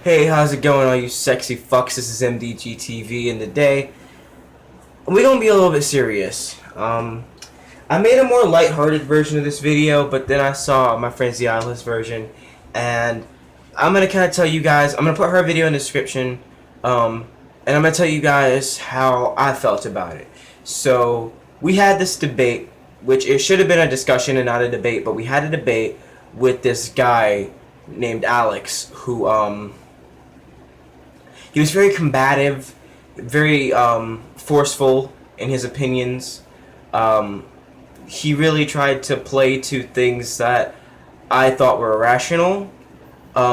Hey, how's it going, all you sexy fucks? This is MDGTV, and today we're gonna be a little bit serious. I made a more lighthearted version of this video, but then I saw my friend Ziala's version, and I'm gonna kind of tell you guys. I'm gonna put her video in the description, and I'm gonna tell you guys how I felt about it. So we had this debate, which it should have been a discussion and not a debate, but we had a debate with this guy named Alex, who he was very combative, very forceful in his opinions. He really tried to play to things that I thought were irrational.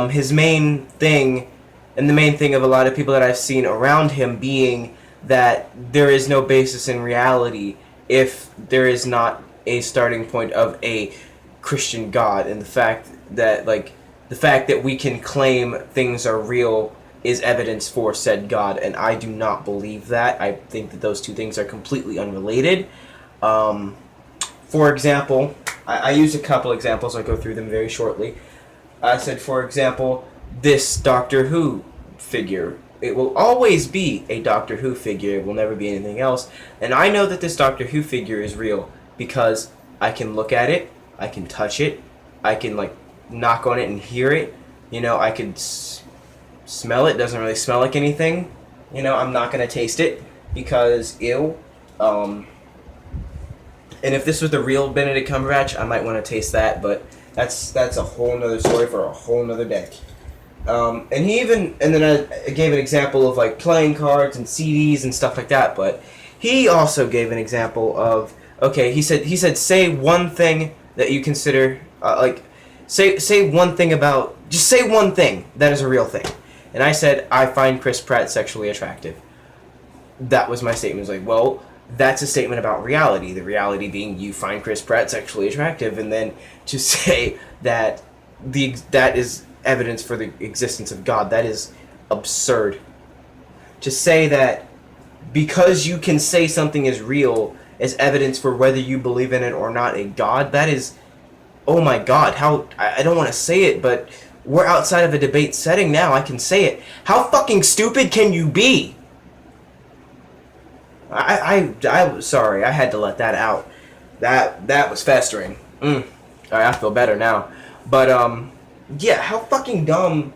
His main thing, and the main thing of a lot of people that I've seen around him, being that there is no basis in reality if there is not a starting point of a Christian God, and the fact that we can claim things are real is evidence for said God, and I do not believe that. I think that those two things are completely unrelated. For example, I used a couple examples. I'll go through them very shortly. I said, for example, this Doctor Who figure. It will always be a Doctor Who figure. It will never be anything else. And I know that this Doctor Who figure is real because I can look at it, I can touch it, I can knock on it and hear it. I could smell it. Doesn't really smell like anything. I'm not gonna taste it because ew. And if this was the real Benedict Cumberbatch, I might want to taste that, but that's a whole nother story for a whole nother day. And then I gave an example of playing cards and CDs and stuff like that, but he also gave an example of, okay, he said say one thing that you consider say one thing about, just say one thing that is a real thing. And I said, I find Chris Pratt sexually attractive. That was my statement. It was well, that's a statement about reality. The reality being you find Chris Pratt sexually attractive, and then to say that that is evidence for the existence of God, that is absurd. To say that because you can say something is real as evidence for whether you believe in it or not a God, that is, oh my God, how, I don't want to say it, but we're outside of a debate setting now. I can say it. How fucking stupid can you be? I sorry. I had to let that out. That was festering. Alright, I feel better now. But yeah, how fucking dumb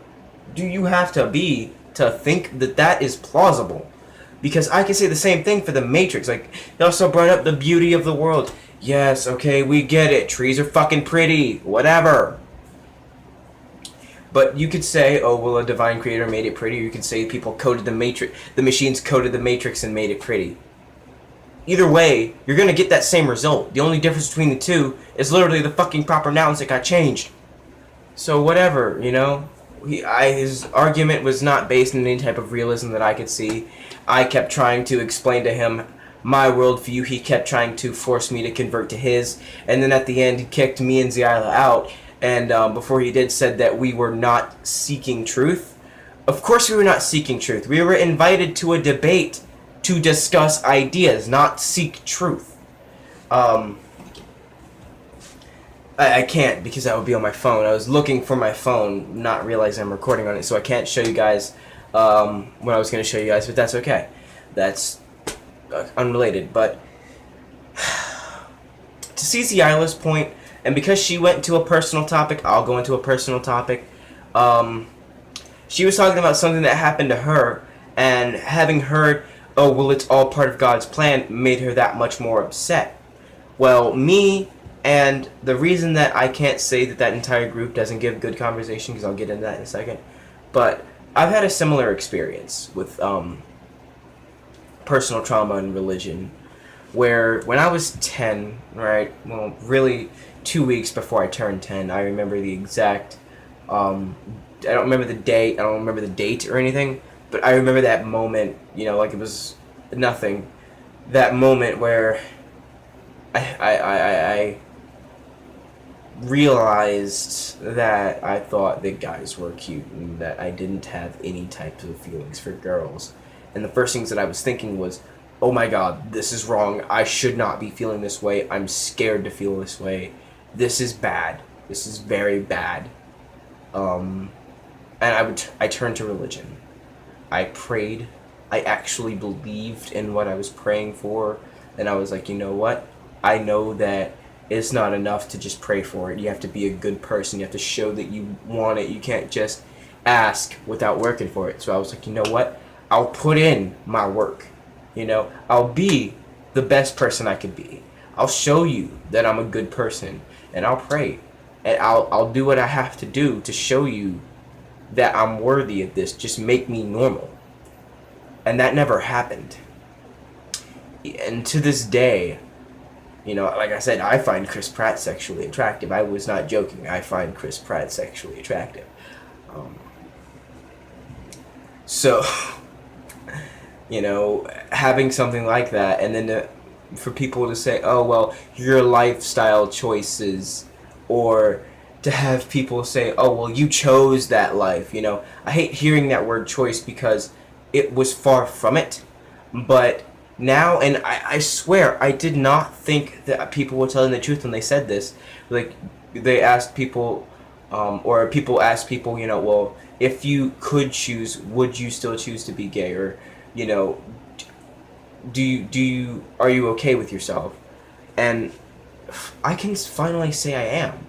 do you have to be to think that that is plausible? Because I can say the same thing for the Matrix. They also brought up the beauty of the world. Yes, okay, we get it. Trees are fucking pretty. Whatever. But you could say, oh, well, a divine creator made it pretty. Or you could say people coded the Matrix, the machines coded the Matrix and made it pretty. Either way, you're going to get that same result. The only difference between the two is literally the fucking proper nouns that got changed. So whatever, his argument was not based on any type of realism that I could see. I kept trying to explain to him my worldview. He kept trying to force me to convert to his. And then at the end, he kicked me and Ziala out. And before he did, said that we were not seeking truth. Of course we were not seeking truth. We were invited to a debate to discuss ideas, not seek truth. I can't, because that would be on my phone. I was looking for my phone, not realizing I'm recording on it, so I can't show you guys what I was going to show you guys, but that's okay. That's unrelated. But to see Ziala's point, and because she went into a personal topic, I'll go into a personal topic. She was talking about something that happened to her, and having heard, oh, well, it's all part of God's plan, made her that much more upset. Well, me, and the reason that I can't say that that entire group doesn't give good conversation, because I'll get into that in a second, but I've had a similar experience with personal trauma and religion, where when I was 10, right, well, really 2 weeks before I turned 10, I remember the exact, I don't remember the date, I don't remember the date or anything, but I remember that moment, like it was nothing, that moment where I realized that I thought that guys were cute and that I didn't have any types of feelings for girls. And the first things that I was thinking was, oh my God, this is wrong. I should not be feeling this way. I'm scared to feel this way. This is bad. This is very bad. and I turned to religion. I prayed. I actually believed in what I was praying for, and I was like, you know what? I know that it's not enough to just pray for it. You have to be a good person. You have to show that you want it. You can't just ask without working for it. So I was like, you know what? I'll put in my work. I'll be the best person I could be. I'll show you that I'm a good person, and I'll pray, and I'll do what I have to do to show you that I'm worthy of this. Just make me normal. And that never happened. And to this day, like I said, I find Chris Pratt sexually attractive. I was not joking. I find Chris Pratt sexually attractive. So, having something like that, and then for people to say, oh, well, your lifestyle choices, or to have people say, oh, well, you chose that life. I hate hearing that word choice because it was far from it. But now, and I swear, I did not think that people were telling the truth when they said this. Like, they asked people, or people asked people, well, if you could choose, would you still choose to be gay? Or, are you okay with yourself? And I can finally say I am,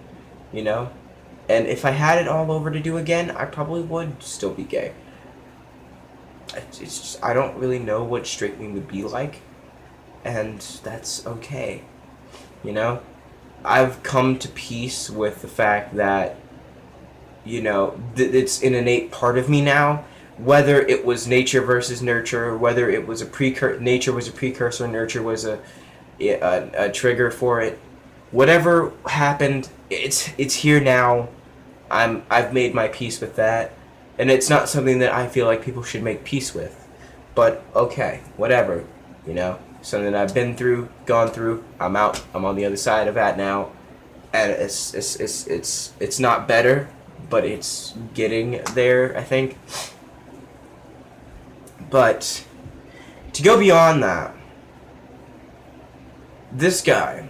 And if I had it all over to do again, I probably would still be gay. It's just, I don't really know what straightening would be like, and that's okay. I've come to peace with the fact that, it's an innate part of me now. Whether it was nature versus nurture, whether it was nature was a precursor, nurture was a trigger for it. Whatever happened, it's here now. I've made my peace with that. And it's not something that I feel like people should make peace with. But okay, whatever, something I've been through, gone through. I'm out. I'm on the other side of that now, and it's not better, but it's getting there, I think. But to go beyond that, this guy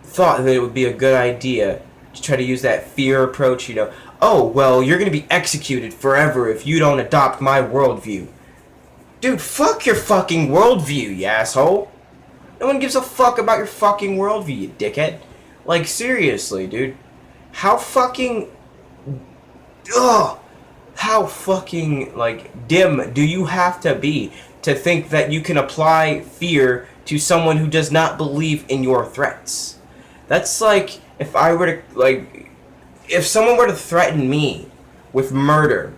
thought that it would be a good idea to try to use that fear approach, oh, well, you're going to be executed forever if you don't adopt my worldview. Dude, fuck your fucking worldview, you asshole. No one gives a fuck about your fucking worldview, you dickhead. Like, seriously, dude. How fucking dim do you have to be to think that you can apply fear to someone who does not believe in your threats? That's like, if someone were to threaten me with murder,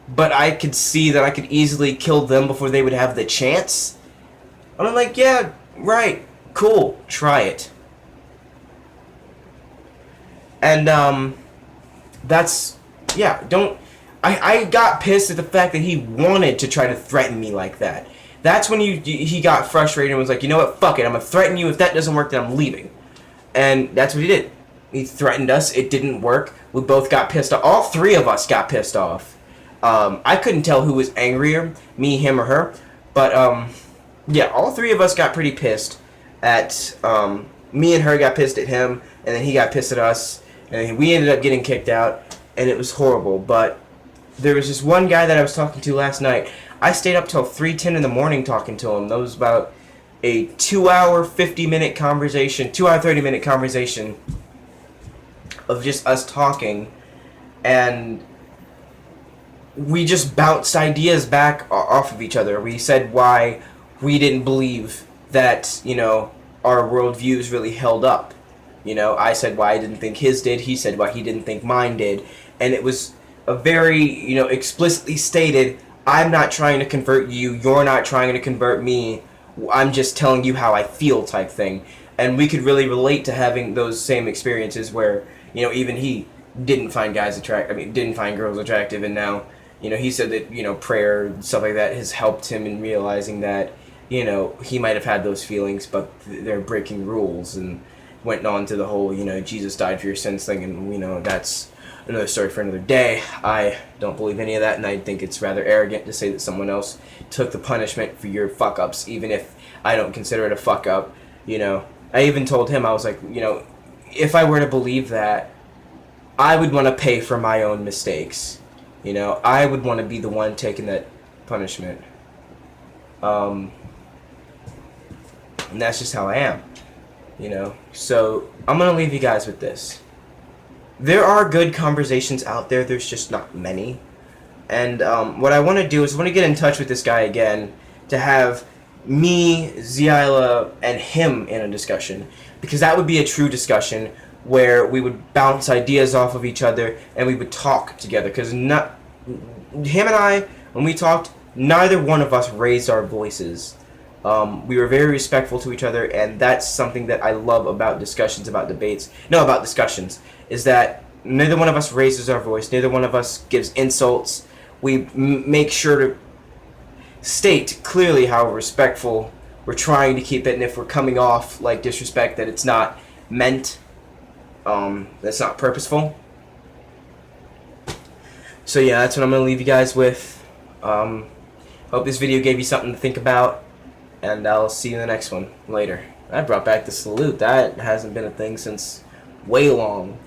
but I could see that I could easily kill them before they would have the chance, and I'm like, yeah, right, cool, try it. And, I got pissed at the fact that he wanted to try to threaten me like that. That's when he got frustrated and was like, you know what, fuck it, I'm gonna threaten you. If that doesn't work, then I'm leaving. And that's what he did. He threatened us. It didn't work. We both got pissed off. All three of us got pissed off. I couldn't tell who was angrier, me, him, or her. But, all three of us got pretty pissed at, me and her got pissed at him, and then he got pissed at us, and then we ended up getting kicked out, and it was horrible. But there was this one guy that I was talking to last night. I stayed up till 3:10 in the morning talking to him. That was about a 2-hour, 50-minute conversation, 2-hour, 30-minute conversation of just us talking, and we just bounced ideas back off of each other. We said why we didn't believe that, our worldviews really held up. I said why I didn't think his did, he said why he didn't think mine did, and it was a very, explicitly stated, I'm not trying to convert you, you're not trying to convert me, I'm just telling you how I feel type thing. And we could really relate to having those same experiences where, even he didn't find didn't find girls attractive, and now, he said that, prayer, stuff like that has helped him in realizing that, he might have had those feelings, but they're breaking rules, and went on to the whole, Jesus died for your sins thing, and, that's another story for another day. I don't believe any of that, and I think it's rather arrogant to say that someone else took the punishment for your fuck-ups, even if I don't consider it a fuck-up, I even told him, I was like, if I were to believe that, I would want to pay for my own mistakes. You know, I would want to be the one taking that punishment. And that's just how I am. You know, so I'm gonna leave you guys with this. There are good conversations out there. There's just not many. And what I want to do is I want to get in touch with this guy again to have me, Ziala, and him in a discussion, because that would be a true discussion where we would bounce ideas off of each other and we would talk together. Because not him and I, when we talked, neither one of us raised our voices. We were very respectful to each other, and that's something that I love about discussions, about debates. No, about discussions, is that neither one of us raises our voice, neither one of us gives insults. We make sure to state clearly how respectful we're trying to keep it, and if we're coming off like disrespect, that it's not meant, that's not purposeful. So yeah, that's what I'm going to leave you guys with. Hope this video gave you something to think about, and I'll see you in the next one later. I brought back the salute. That hasn't been a thing since way long.